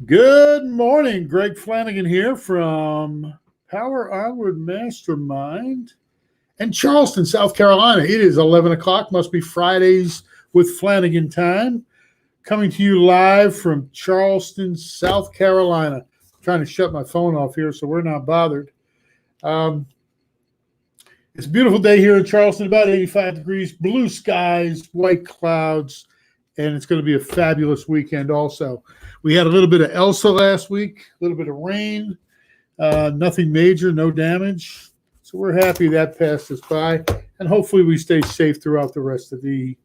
Good morning. Greg Flanagan here from Power Onward Mastermind in Charleston, South Carolina. It is 11 o'clock, must be Fridays with Flanagan time. Coming to you live from Charleston, South Carolina. I'm trying to shut my phone off here so we're not bothered. It's a beautiful day here in Charleston, about 85 degrees, blue skies, white clouds, and it's going to be a fabulous weekend also. We had a little bit of Elsa last week, a little bit of rain, nothing major, no damage. So we're happy that passed us by, and hopefully we stay safe throughout the rest of the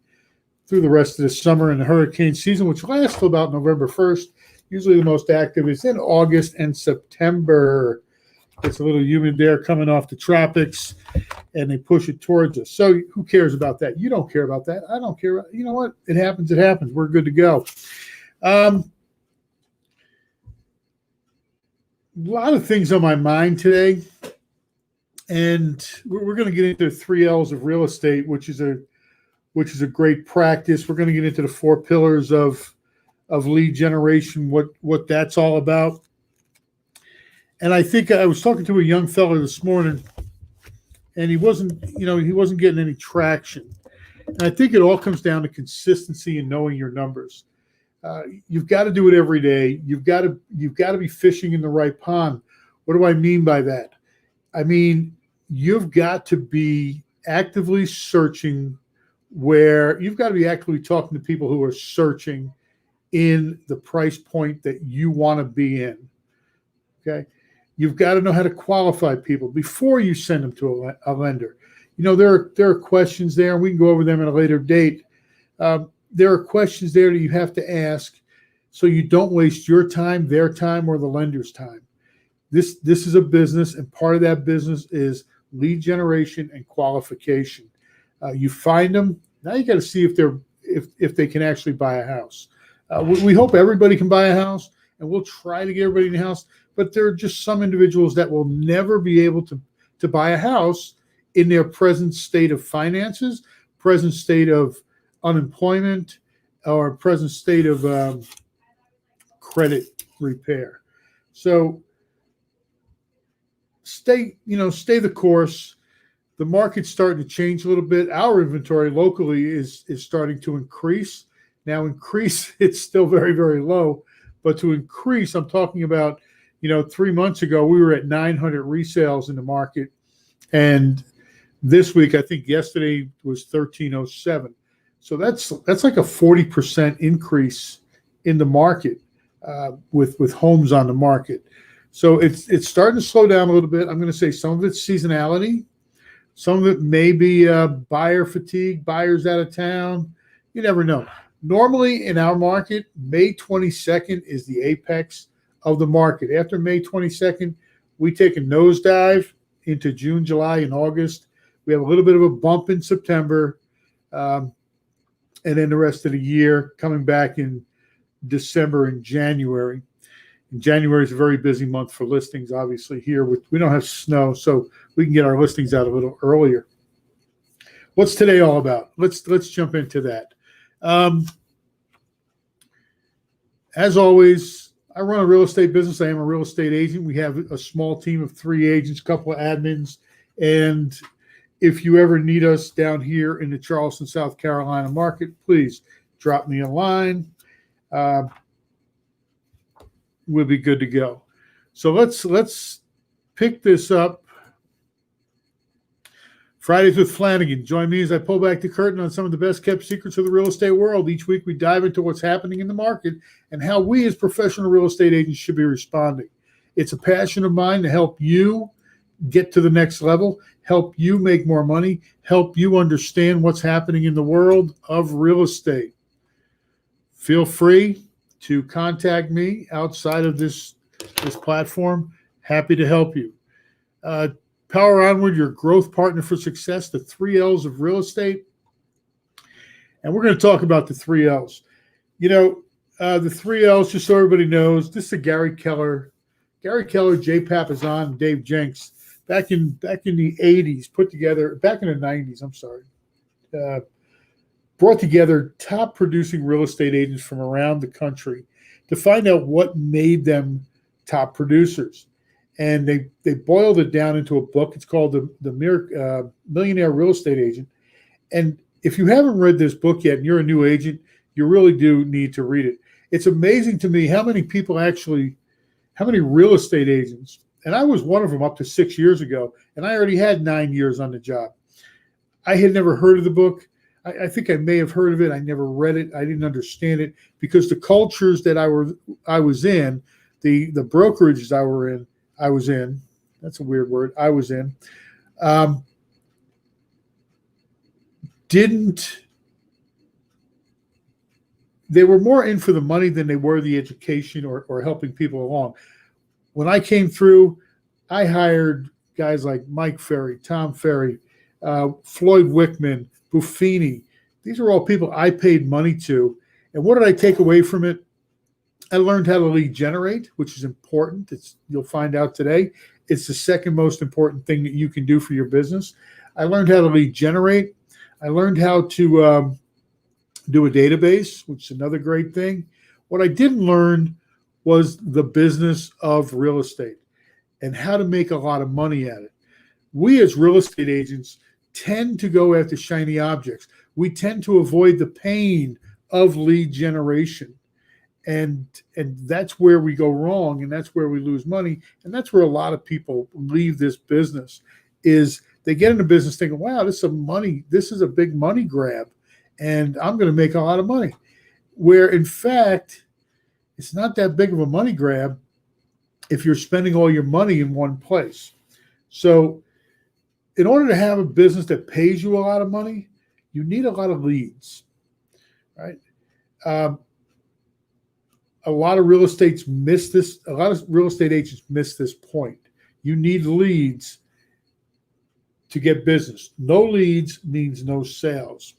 summer and the hurricane season, which lasts till about November 1st. Usually the most active is in August and September. It's a little humid there coming off the tropics, and they push it towards us. So who cares about that? You don't care about that. I don't care. You know what? It happens. It happens. We're good to go. A lot of things on my mind today, and we're going to get into 3 L's of real estate, which is a great practice. We're going to get into the 4 pillars of lead generation, what that's all about. And I think I was talking to a young fellow this morning, and he wasn't getting any traction. And I think it all comes down to consistency and knowing your numbers. You've got to do it every day. You've got to be fishing in the right pond. What do I mean by that? I mean, you've got to be actively searching where you've got to be actively talking to people who are searching in the price point that you want to be in. Okay. You've got to know how to qualify people before you send them to a lender. You know, there are questions there, and we can go over them at a later date. There are questions there that you have to ask so you don't waste your time, their time, or the lender's time. This is a business, and part of that business is lead generation and qualification. You find them, now you got to see if they can actually buy a house. We hope everybody can buy a house, and we'll try to get everybody in the house. But there are just some individuals that will never be able to buy a house in their present state of finances, present state of unemployment, or present state of credit repair. So stay the course. The market's starting to change a little bit. Our inventory locally is starting to increase. Now, it's still very, very low, but to increase, I'm talking about, 3 months ago, we were at 900 resales in the market. And this week, I think yesterday was 1,307. So that's like a 40% increase in the market with homes on the market. So it's starting to slow down a little bit. I'm going to say some of it's seasonality. Some of it may be buyer fatigue, buyers out of town. You never know. Normally in our market, May 22nd is the apex of the market. After May 22nd, we take a nosedive into June, July, and August. We have a little bit of a bump in September, and then the rest of the year coming back in December and January. And January is a very busy month for listings, obviously. Here, we don't have snow, so we can get our listings out a little earlier. What's today all about? Let's jump into that. As always, I run a real estate business. I am a real estate agent. We have a small team of 3 agents, a couple of admins. And if you ever need us down here in the Charleston, South Carolina market, please drop me a line. We'll be good to go. So let's pick this up. Fridays with Flanagan. Join me as I pull back the curtain on some of the best kept secrets of the real estate world. Each week we dive into what's happening in the market and how we as professional real estate agents should be responding. It's a passion of mine to help you get to the next level, help you make more money, help you understand what's happening in the world of real estate. Feel free to contact me outside of this platform. Happy to help you. Power Onward, your growth partner for success, the 3 L's of real estate. And we're going to talk about the 3 L's. The 3 L's, just so everybody knows, this is a Gary Keller, Jay Papazon, and Dave Jenks, back in the 80s, put together, back in the 90s, I'm sorry. brought together top producing real estate agents from around the country to find out what made them top producers. And they boiled it down into a book. It's called the Millionaire Real Estate Agent. And if you haven't read this book yet and you're a new agent, you really do need to read it. It's amazing to me how many real estate agents, and I was one of them up to 6 years ago, and I already had 9 years on the job. I had never heard of the book. I think I may have heard of it. I never read it. I didn't understand it because the cultures that I was in, the brokerages I was in, that's a weird word, I was in, they were more in for the money than they were the education or helping people along. When I came through, I hired guys like Mike Ferry, Tom Ferry, Floyd Wickman, Buffini. These are all people I paid money to. And what did I take away from it? I learned how to lead generate, which is important. You'll find out today. It's the second most important thing that you can do for your business. I learned how to lead generate. I learned how to do a database, which is another great thing. What I didn't learn was the business of real estate and how to make a lot of money at it. We as real estate agents tend to go after shiny objects. We tend to avoid the pain of lead generation. And that's where we go wrong, and that's where we lose money, and that's where a lot of people leave this business. Is they get into business thinking, wow, this is a big money grab, and I'm going to make a lot of money. Where in fact, it's not that big of a money grab if you're spending all your money in one place. So in order to have a business that pays you a lot of money, you need a lot of leads, right? A lot of real estate agents miss this point. You need leads to get business. No leads means no sales.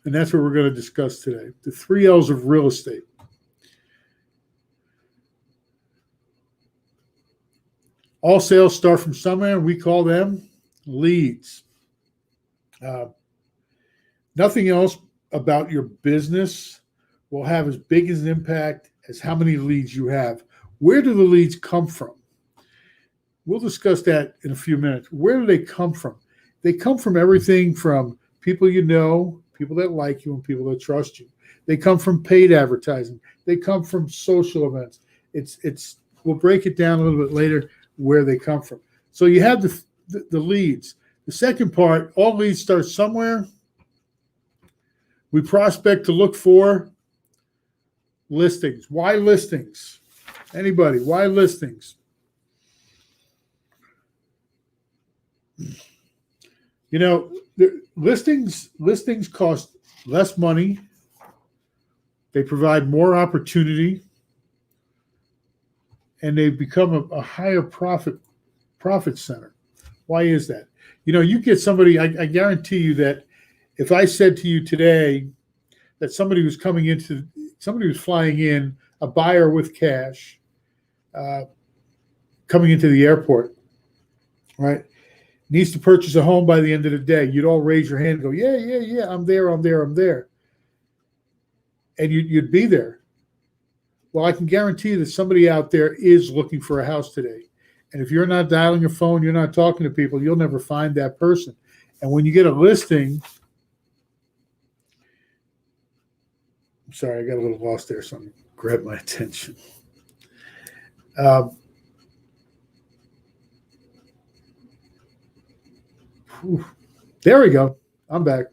And that's what we're going to discuss today. The 3 L's of real estate. All sales start from somewhere, and we call them leads. Nothing else about your business will have as big as an impact as how many leads you have. Where do the leads come from? We'll discuss that in a few minutes. Where do they come from? They come from everything from people you know, people that like you, and people that trust you. They come from paid advertising. They come from social events. We'll break it down a little bit later where they come from. So you have the leads. The second part, all leads start somewhere. We prospect to look for listings. Why listings? Anybody? Why listings? You know, listings cost less money. They provide more opportunity, and they become a higher profit center. Why is that? You know, you get somebody, I guarantee you that if I said to you today that somebody was flying in, a buyer with cash, coming into the airport, right, needs to purchase a home by the end of the day, you'd all raise your hand and go, yeah, I'm there. And you'd be there. Well, I can guarantee you that somebody out there is looking for a house today. And if you're not dialing your phone, you're not talking to people, you'll never find that person. And when you get a listing, I'm sorry, I got a little lost there. Something grabbed my attention. There we go. I'm back.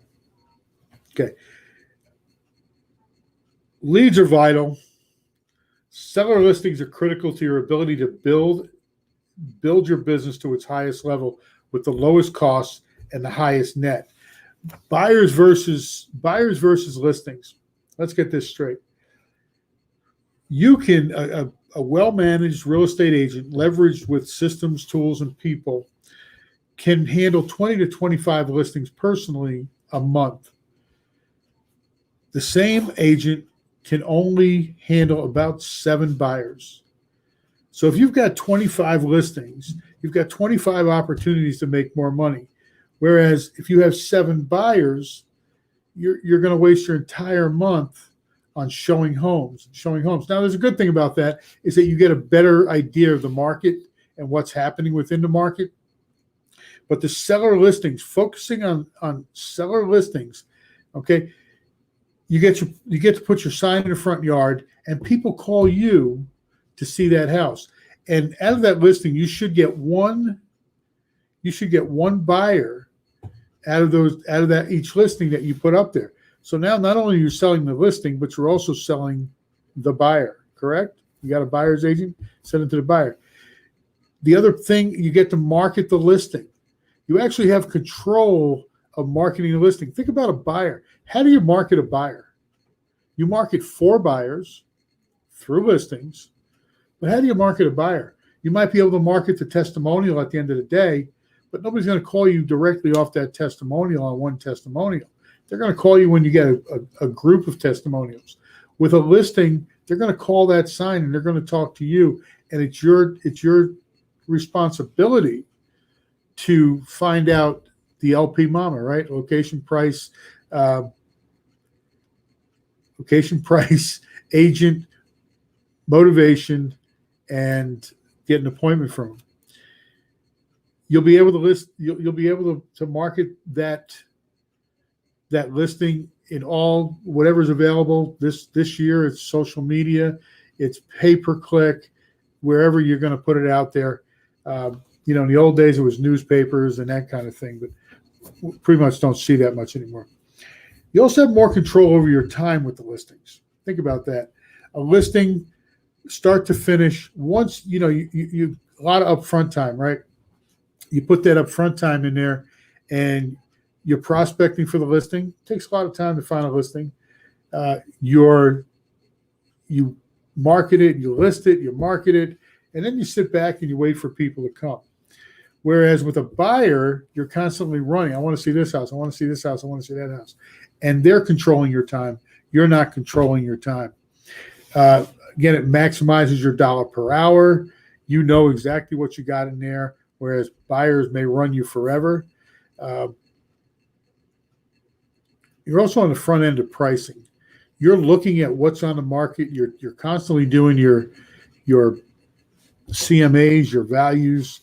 Okay. Leads are vital. Seller listings are critical to your ability to build your business to its highest level with the lowest costs and the highest net. Buyers versus listings. Let's get this straight. You can, a well-managed real estate agent leveraged with systems, tools, and people can handle 20 to 25 listings personally a month. The same agent can only handle about 7 buyers. So if you've got 25 listings, you've got 25 opportunities to make more money. Whereas if you have 7 buyers, you're going to waste your entire month on showing homes. Now, there's a good thing about that is that you get a better idea of the market and what's happening within the market. But the seller listings, focusing on seller listings, okay, you get to put your sign in the front yard, and people call you to see that house. And out of that listing, you should get one buyer out of that each listing that you put up there. So now not only are you selling the listing, but you're also selling the buyer, correct? You got a buyer's agent, send it to the buyer. The other thing, you get to market the listing. You actually have control of marketing the listing. Think about a buyer. How do you market a buyer? You market for buyers through listings, but how do you market a buyer? You might be able to market the testimonial at the end of the day, but nobody's going to call you directly off that testimonial on one testimonial. They're going to call you when you get a group of testimonials. With a listing, they're going to call that sign and they're going to talk to you, and it's your responsibility to find out the LP mama, right? Location, price, agent, motivation, and get an appointment from them. You'll be able to list. You'll be able to market that listing in all whatever's available this year. It's social media, it's pay-per-click, wherever you're going to put it out there. In the old days it was newspapers and that kind of thing, but we pretty much don't see that much anymore. You also have more control over your time with the listings. Think about that. A listing, start to finish, once you a lot of upfront time, right? You put that upfront time in there, and you're prospecting for the listing. It takes a lot of time to find a listing. You market it, you list it, you market it, and then you sit back and you wait for people to come. Whereas with a buyer, you're constantly running. I want to see this house. I want to see this house. I want to see that house. And they're controlling your time. You're not controlling your time. Again, it maximizes your dollar per hour. You know exactly what you got in there, whereas buyers may run you forever. You're also on the front end of pricing. You're looking at what's on the market. You're constantly doing your CMAs, your values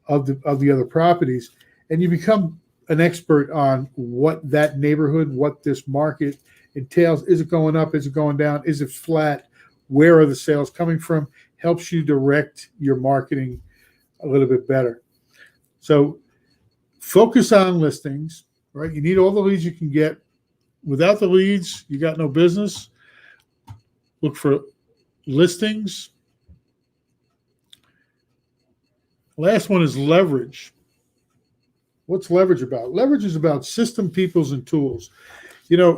of the other properties, and you become an expert on what that neighborhood, what this market entails. Is it going up? Is it going down? Is it flat? Where are the sales coming from? Helps you direct your marketing a little bit better. So focus on listings, right? You need all the leads you can get. Without the leads, you got no business. Look for listings. Last one is leverage. What's leverage about? Leverage is about system, peoples, and tools.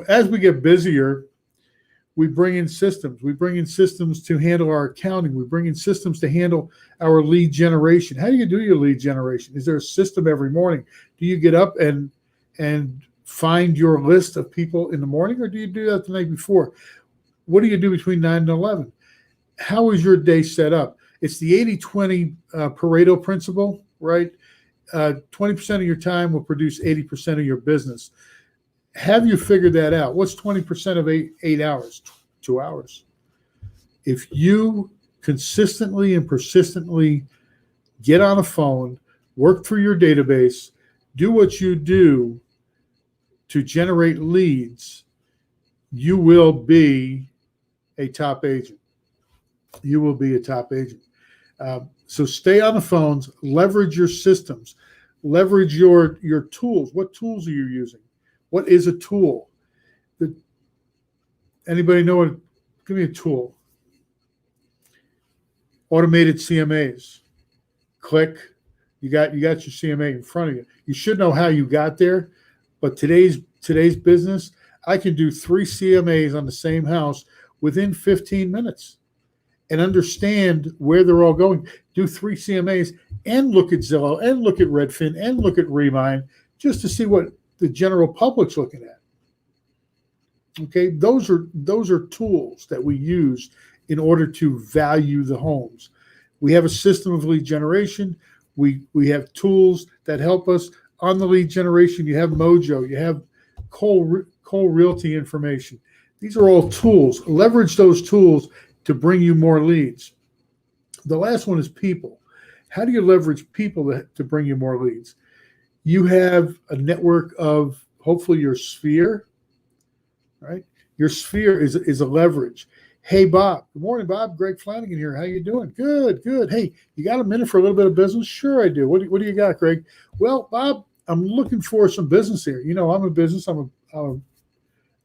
As we get busier, we bring in systems. We bring in systems to handle our accounting. We bring in systems to handle our lead generation. How do you do your lead generation? Is there a system every morning? Do you get up and find your list of people in the morning, or do you do that the night before? What do you do between 9 and 11? How is your day set up? It's the 80-20 Pareto principle, right? 20% of your time will produce 80% of your business. Have you figured that out? What's 20% of 8 hours? 2 hours. If you consistently and persistently get on a phone, work through your database, do what you do to generate leads, you will be a top agent. You will be a top agent. So stay on the phones, leverage your systems, leverage your tools. What tools are you using? What is a tool? Anybody know what? Give me a tool. Automated CMAs. Click. You got your CMA in front of you. You should know how you got there, but today's business, I can do 3 CMAs on the same house within 15 minutes and understand where they're all going. Do 3 CMAs and look at Zillow and look at Redfin and look at Remine just to see what the general public's looking at. Okay, those are tools that we use in order to value the homes. We have a system of lead generation. We have tools that help us on the lead generation, you have Mojo, you have Cole Realty information. These are all tools. Leverage those tools to bring you more leads. The last one is people. How do you leverage people to bring you more leads? You have a network of hopefully your sphere, right? Your sphere is a leverage. Hey, Bob. Good morning, Bob. Greg Flanagan here. How you doing? Good, good. Hey, you got a minute for a little bit of business? Sure, I do. What do you got, Greg? Well, Bob, I'm looking for some business here. You know, I'm a business. I'm a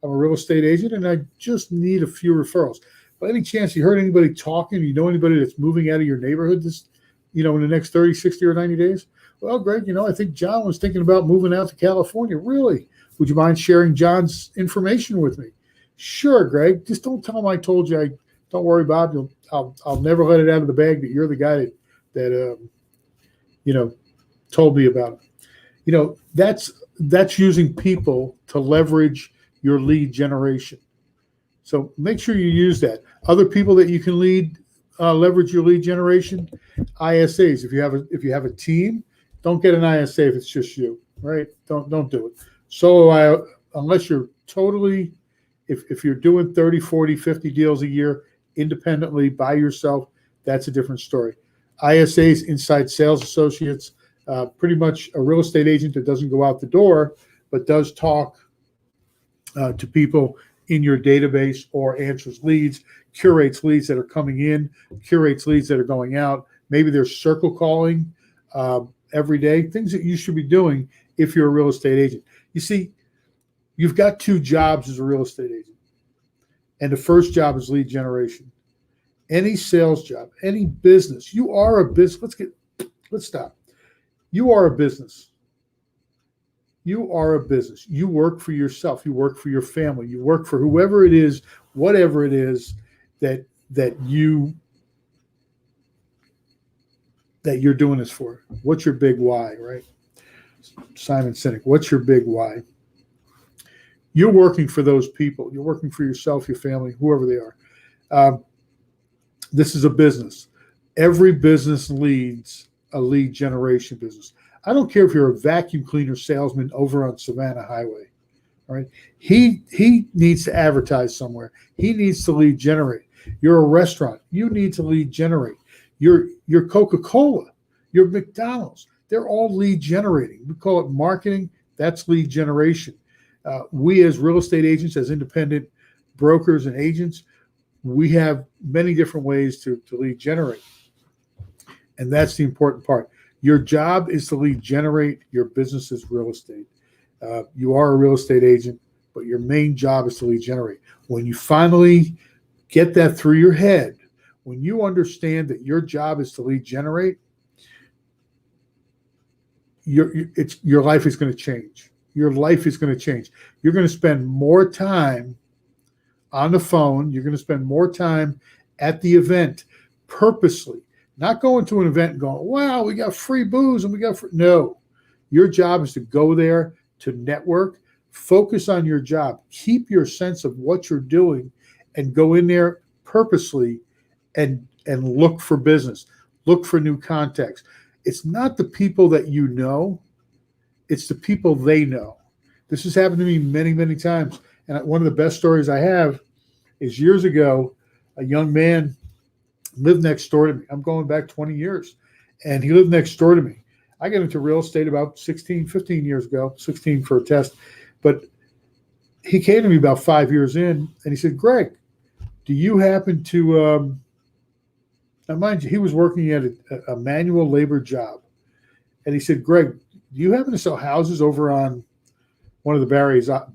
real estate agent, and I just need a few referrals. By any chance you heard anybody talking, you know anybody that's moving out of your neighborhood in the next 30, 60, or 90 days? Well, Greg, I think John was thinking about moving out to California. Really? Would you mind sharing John's information with me? Sure, Greg. Just don't tell him I told you. Don't worry, Bob. I'll never let it out of the bag that you're the guy that told me about it. That's using people to leverage your lead generation. So make sure you use that. Other people that you can leverage your lead generation, ISAs. If you have a team, don't get an ISA if it's just you, right? Don't do it. Solo, unless you're totally, if you're doing 30, 40, 50 deals a year independently by yourself, that's a different story. ISAs, inside sales associates, pretty much a real estate agent that doesn't go out the door, but does talk to people in your database or answers leads, curates leads that are coming in, curates leads that are going out. Maybe they're circle calling every day, things that you should be doing if you're a real estate agent. You see, you've got two jobs as a real estate agent. And the first job is lead generation. Any sales job, any business, you are a business. Let's stop. You are a business. You are a business. You work for yourself. You work for your family. You work for whoever it is, whatever it is that you're doing this for. What's your big why, right? Simon Sinek, what's your big why? You're working for those people. You're working for yourself, your family, whoever they are. This is a business. Every business leads a lead generation business. I don't care if you're a vacuum cleaner salesman over on Savannah Highway, all right? He needs to advertise somewhere. He needs to lead generate. You're a restaurant. You need to lead generate. Your Coca-Cola, your McDonald's, they're all lead generating. We call it marketing. That's lead generation. We as real estate agents, as independent brokers and agents, we have many different ways to lead generate. And that's the important part. Your job is to lead generate your business's real estate. You are a real estate agent, but your main job is to lead generate. When you finally get that through your head, when you understand that your job is to lead generate, your life is going to change. Your life is going to change. You're going to spend more time on the phone. You're going to spend more time at the event purposely. Not going to an event and going, wow, we got free booze and we got free. No, your job is to go there to network, focus on your job, keep your sense of what you're doing, and go in there purposely and look for business, look for new contacts. It's not the people that you know, it's the people they know. This has happened to me many, many times. And one of the best stories I have is years ago, a young man lived next door to me. I'm going back 20 years. And he lived next door to me. I got into real estate about 15 years ago, 16 for a test. But he came to me about 5 years in, and he said, Greg, do you happen to, now mind you, he was working at a manual labor job. And he said, Greg, do you happen to sell houses over on one of the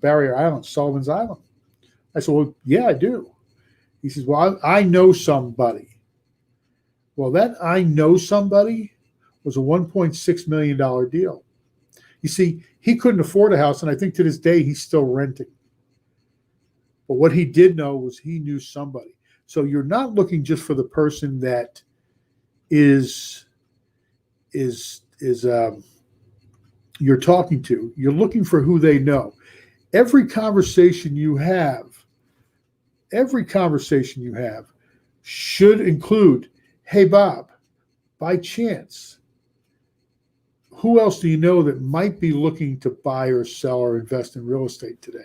barrier islands, Sullivan's Island? I said, well, yeah, I do. He says, well, I know somebody. Well, that I know somebody was a $1.6 million deal. You see, he couldn't afford a house, and I think to this day he's still renting. But what he did know was he knew somebody. So you're not looking just for the person that is you're talking to. You're looking for who they know. Every conversation you have should include, hey, Bob, by chance, Who else do you know that might be looking to buy or sell or invest in real estate today?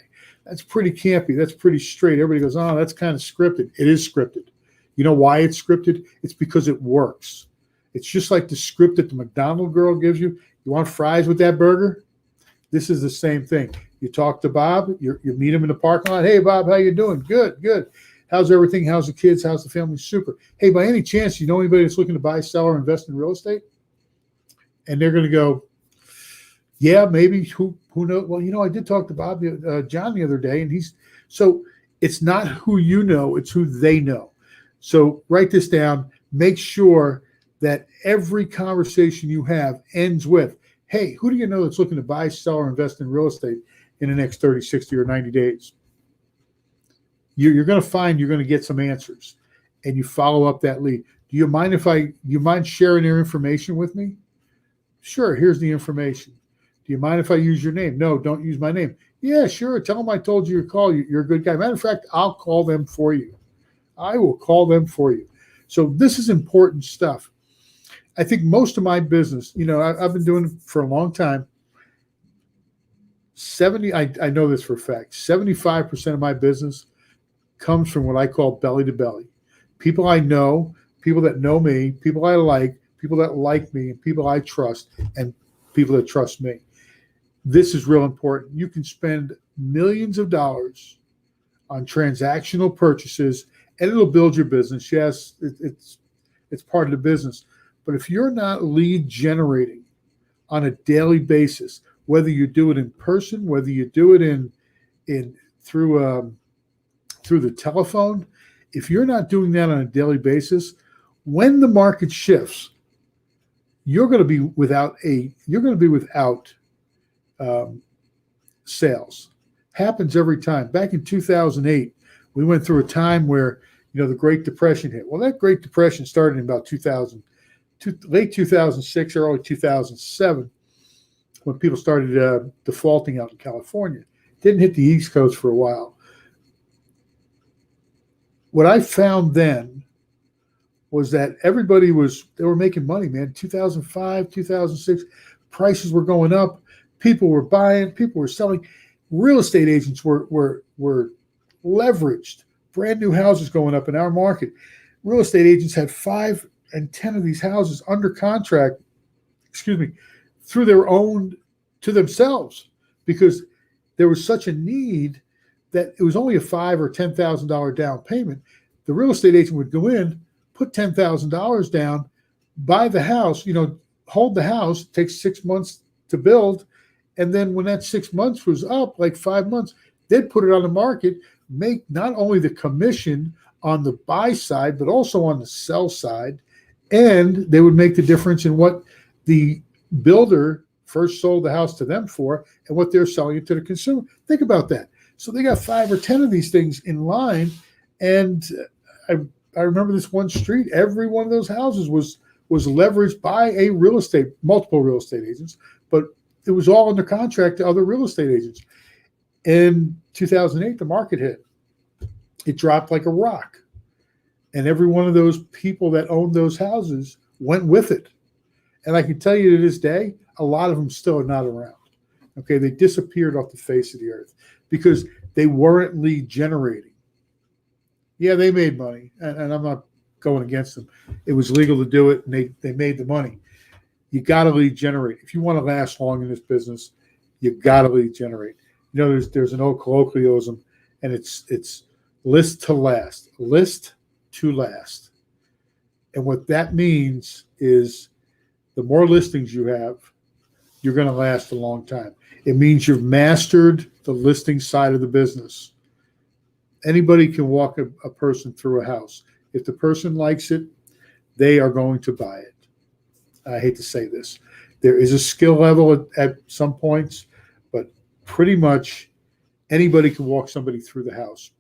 That's pretty campy. That's pretty straight. Everybody goes, oh, that's kind of scripted. It is scripted. You know why it's scripted? It's because it works. It's just like the script that the McDonald's girl gives you. You want fries with that burger? This is the same thing. You talk to Bob. You meet him in the parking lot. Hey, Bob, how you doing? Good, good. How's everything? How's the kids? How's the family? Super. Hey, by any chance, you know anybody that's looking to buy, sell, or invest in real estate? And they're going to go, yeah, maybe. Who knows? Well, you know, I did talk to Bob, John the other day, and so it's not who you know, it's who they know. So write this down. Make sure that every conversation you have ends with, hey, who do you know that's looking to buy, sell, or invest in real estate in the next 30, 60, or 90 days? You're going to find you're going to get some answers, and you follow up that lead. Do you mind sharing their information with me? Sure, here's the information. Do you mind if I use your name? No, don't use my name. Yeah, sure. Tell them I told you to call. You're a good guy. Matter of fact, I'll call them for you. I will call them for you. So this is important stuff. I think most of my business, you know, I've been doing it for a long time. I know this for a fact, 75% of my business comes from what I call belly to belly. People I know, people that know me, people I like, people that like me, and people I trust, and people that trust me. This is real important. You can spend millions of dollars on transactional purchases, and it'll build your business. Yes, it's part of the business. But if you're not lead generating on a daily basis, whether you do it in person, whether you do it through the telephone, if you're not doing that on a daily basis, when the market shifts, you're going to be without sales. Happens every time. Back in 2008, we went through a time where, you know, the Great Depression hit. Well, that Great Depression started in about late 2006, early 2007, when people started defaulting out in California. Didn't hit the East Coast for a while. What I found then was that they were making money, man. 2005, 2006, prices were going up. People were buying, people were selling. Real estate agents were leveraged. Brand new houses going up in our market. Real estate agents had 5 and 10 of these houses under contract, through to themselves, because there was such a need that it was only a $5,000 or $10,000 down payment. The real estate agent would go in, put $10,000 down, buy the house, hold the house, takes 6 months to build. And then when that 6 months was up, like 5 months, they'd put it on the market, make not only the commission on the buy side, but also on the sell side. And they would make the difference in what the builder first sold the house to them for and what they're selling it to the consumer. Think about that. So they got 5 or 10 of these things in line. And I remember this one street, every one of those houses was leveraged by multiple real estate agents, but it was all under contract to other real estate agents. In 2008, the market hit. It dropped like a rock. And every one of those people that owned those houses went with it. And I can tell you to this day, a lot of them still are not around. Okay, they disappeared off the face of the earth because they weren't lead generating. Yeah, they made money, and I'm not going against them. It was legal to do it, and they made the money. You got to lead generate. If you want to last long in this business, you got to lead generate. There's an old colloquialism, and it's list to last. List to last. And what that means is the more listings you have, you're going to last a long time. It means you've mastered the listing side of the business. Anybody can walk a person through a house. If the person likes it, they are going to buy it. I hate to say this. There is a skill level at some points, but pretty much anybody can walk somebody through the house.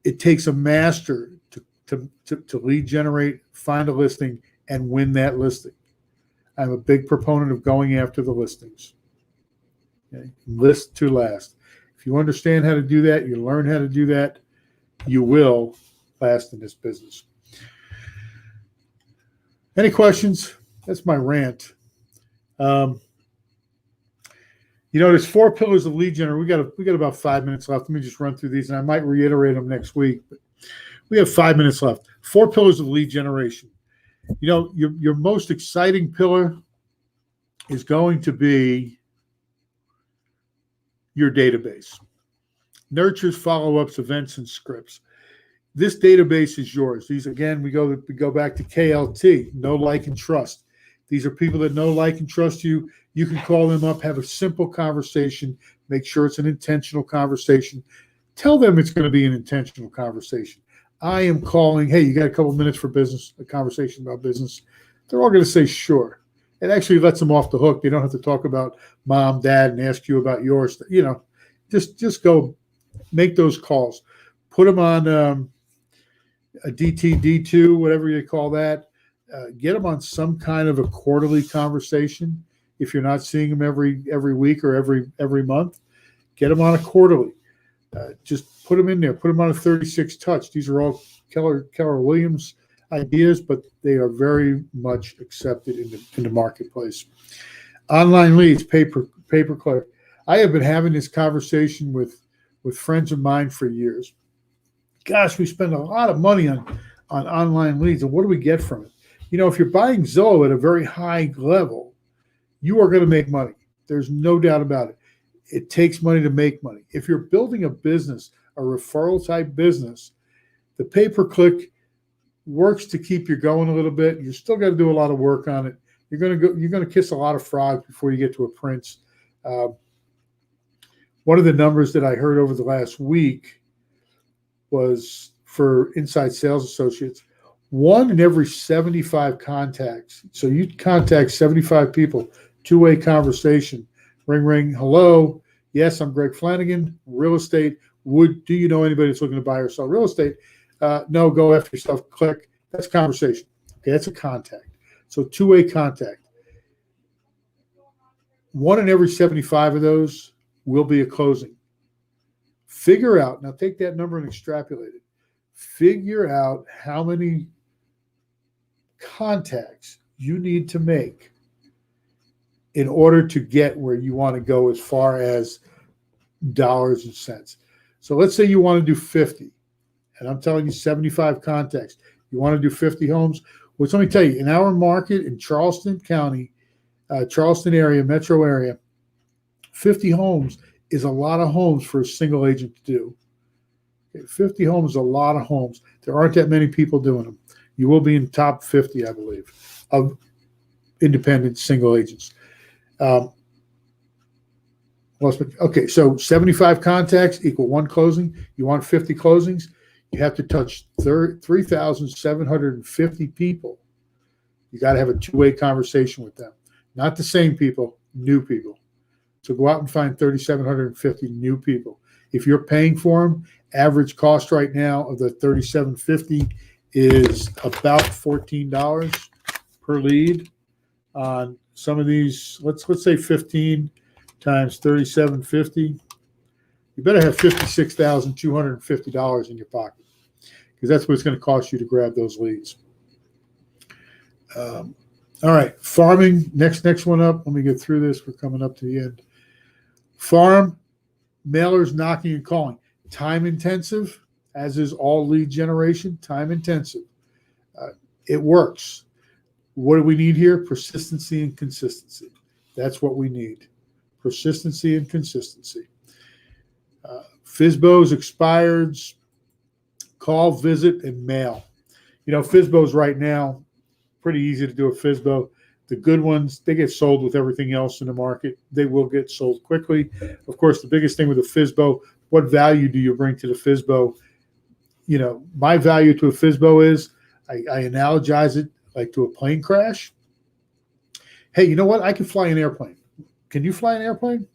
It takes a master to lead generate, find a listing, and win that listing. I'm a big proponent of going after the listings. Okay? List to last. If you understand how to do that, you learn how to do that, you will last in this business. Any questions? That's my rant. Um, there's 4 pillars of lead generation. We got about 5 minutes left. Let me just run through these, and I might reiterate them next week. But we have 5 minutes left. 4 pillars of lead generation. Your most exciting pillar is going to be your database. Nurtures, follow-ups, events, and scripts. This database is yours. These, again, we go back to KLT, know, like, and trust. These are people that know, like, and trust you. You can call them up, have a simple conversation, make sure it's an intentional conversation. Tell them it's going to be an intentional conversation. I am calling, hey, you got a couple minutes for business, a conversation about business. They're all going to say sure. It actually lets them off the hook. They don't have to talk about mom, dad, and ask you about yours. Just go make those calls. Put them on a DTD2, whatever you call that. Get them on some kind of a quarterly conversation. If you're not seeing them every week or every month, get them on a quarterly. Just put them in there. Put them on a 36 touch. These are all Keller Williams ideas, but they are very much accepted in the marketplace. Online leads, pay-per-click. I have been having this conversation with friends of mine for years. Gosh, we spend a lot of money on online leads, and what do we get from it? If you're buying Zillow at a very high level, you are going to make money. There's no doubt about it. It takes money to make money. If you're building a business, a referral type business, the pay-per-click works to keep you going a little bit. You still got to do a lot of work on it. You're going to kiss a lot of frogs before you get to a prince. One of the numbers that I heard over the last week was for Inside Sales Associates, 1 in every 75 contacts. So you contact 75 people, two-way conversation, ring, ring, hello. Yes, I'm Greg Flanagan, real estate. Do you know anybody that's looking to buy or sell real estate? No, go after yourself. Click. That's conversation. Okay, that's a contact. So two-way contact. 1 in every 75 of those will be a closing. Figure out, now take that number and extrapolate it. Figure out how many contacts you need to make in order to get where you want to go as far as dollars and cents. So let's say you want to do 50, and I'm telling you 75 contacts. You want to do 50 homes? Well, let me tell you, in our market in Charleston County, Charleston area, metro area, 50 homes is a lot of homes for a single agent to do. Okay, 50 homes is a lot of homes. There aren't that many people doing them. You will be in the top 50, I believe, of independent single agents. Okay, so 75 contacts equal 1 closing. You want 50 closings, you have to touch 3,750 people. You got to have a two-way conversation with them. Not the same people, new people. So go out and find 3,750 new people. If you're paying for them, average cost right now of the 3,750 is about $14 per lead. On some of these, let's say 15 times 3,750. You better have $56,250 in your pocket, because that's what it's going to cost you to grab those leads. All right, farming. Next one up. Let me get through this. We're coming up to the end. Farm, mailers, knocking and calling. Time intensive, as is all lead generation. Time intensive. It works. What do we need here? Persistency and consistency. That's what we need. Persistency and consistency. FSBOs, expireds, call, visit, and mail. FSBOs right now, pretty easy to do a FSBO. The good ones, they get sold with everything else in the market. They will get sold quickly. Of course, the biggest thing with a FSBO, what value do you bring to the FSBO? My value to a FSBO is, I analogize it like to a plane crash. Hey, you know what? I can fly an airplane. Can you fly an airplane?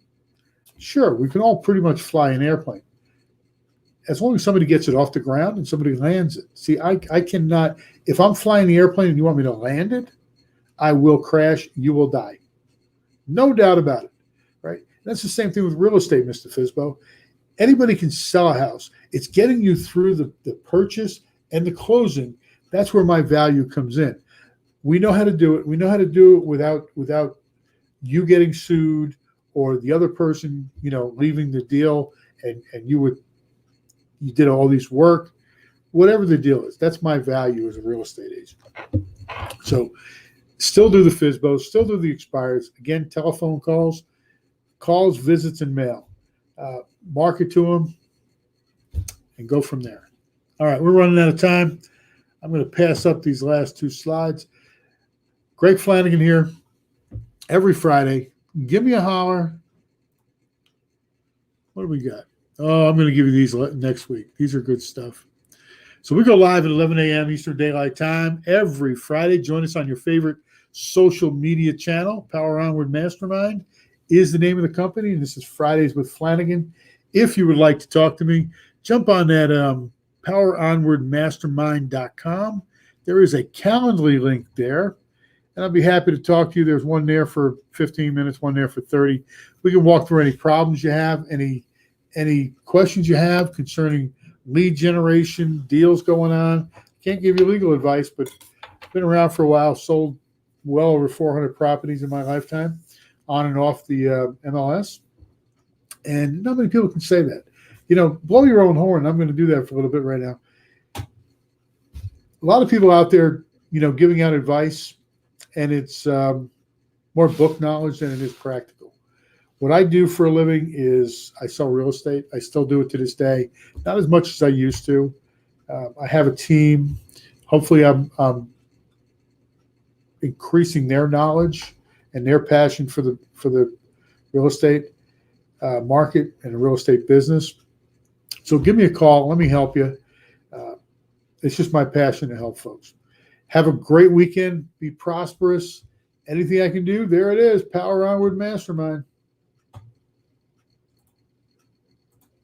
Sure, we can all pretty much fly an airplane, as long as somebody gets it off the ground and somebody lands it. See, I cannot, if I'm flying the airplane and you want me to land it, I will crash, you will die. No doubt about it, right? That's the same thing with real estate, Mr. FSBO. Anybody can sell a house. It's getting you through the purchase and the closing. That's where my value comes in. We know how to do it. We know how to do it without you getting sued or the other person, leaving the deal and you did all these work, whatever the deal is, that's my value as a real estate agent. So still do the FSBO, still do the expires. Again, telephone calls, visits, and mail. Market to them and go from there. All right, we're running out of time. I'm going to pass up these last two slides. Greg Flanagan here every Friday. Give me a holler. What do we got? Oh, I'm going to give you these next week. These are good stuff. So we go live at 11 a.m. Eastern Daylight Time every Friday. Join us on your favorite social media channel. Power Onward Mastermind is the name of the company, and this is Fridays with Flanagan. If you would like to talk to me, jump on that poweronwardmastermind.com. There is a Calendly link there, and I'll be happy to talk to you. There's one there for 15 minutes, one there for 30. We can walk through any problems you have, any questions you have concerning lead generation, deals going on. Can't give you legal advice, but been around for a while, sold well over 400 properties in my lifetime on and off the MLS. And not many people can say that. Blow your own horn. I'm going to do that for a little bit right now. A lot of people out there, giving out advice, and it's more book knowledge than it is practical. What I do for a living is I sell real estate. I still do it to this day, not as much as I used to. I have a team. Hopefully, I'm increasing their knowledge and their passion for the real estate market and the real estate business. So give me a call. Let me help you. It's just my passion to help folks. Have a great weekend. Be prosperous. Anything I can do, there it is. Power Onward Mastermind.